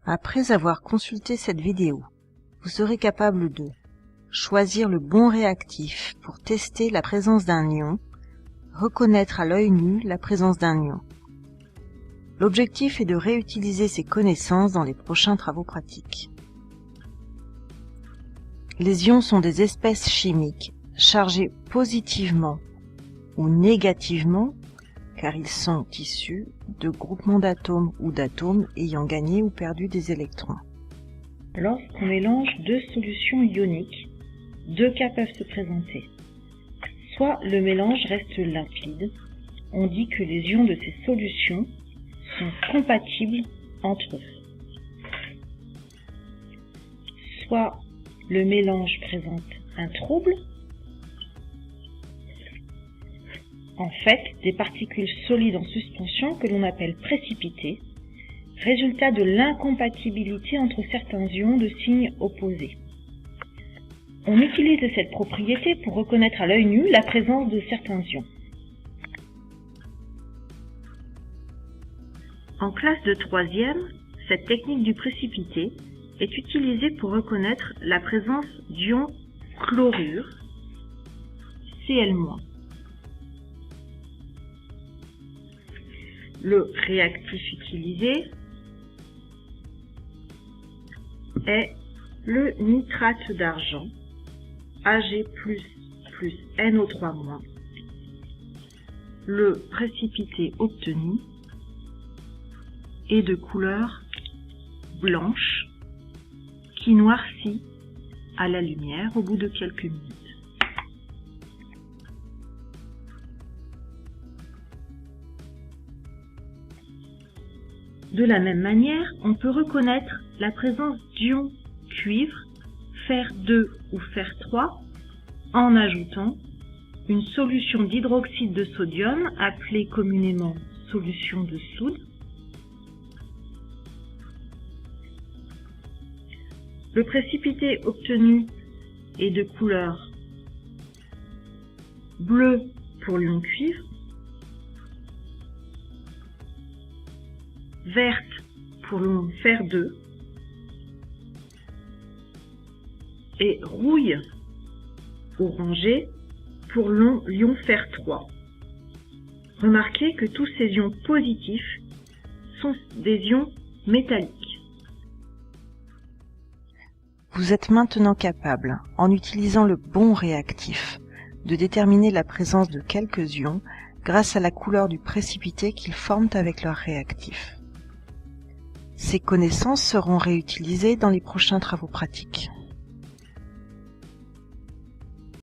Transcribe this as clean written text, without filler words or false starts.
Après avoir consulté cette vidéo, vous serez capable de choisir le bon réactif pour tester la présence d'un ion, reconnaître à l'œil nu la présence d'un ion. L'objectif est de réutiliser ces connaissances dans les prochains travaux pratiques. Les ions sont des espèces chimiques chargées positivement ou négativement car ils sont issus de groupements d'atomes ou d'atomes ayant gagné ou perdu des électrons. Lorsqu'on mélange deux solutions ioniques, deux cas peuvent se présenter. Soit le mélange reste limpide, on dit que les ions de ces solutions sont compatibles entre eux. Soit le mélange présente un trouble, en fait des particules solides en suspension que l'on appelle précipitées, résultat de l'incompatibilité entre certains ions de signes opposés. On utilise cette propriété pour reconnaître à l'œil nu la présence de certains ions. En classe de 3e, cette technique du précipité est utilisée pour reconnaître la présence d'ions chlorure, Cl-. Le réactif utilisé est le nitrate d'argent, Ag++ NO3-. Le précipité obtenu est de couleur blanche qui noircit à la lumière au bout de quelques minutes. De la même manière, on peut reconnaître la présence d'ions cuivre, Fer2 ou Fer3 en ajoutant une solution d'hydroxyde de sodium appelée communément solution de soude. Le précipité obtenu est de couleur bleue pour l'ion cuivre, verte pour l'ion Fer2 et rouille orangée pour l'ion Fer3. Remarquez que tous ces ions positifs sont des ions métalliques. Vous êtes maintenant capable, en utilisant le bon réactif, de déterminer la présence de quelques ions grâce à la couleur du précipité qu'ils forment avec leur réactif. Ces connaissances seront réutilisées dans les prochains travaux pratiques.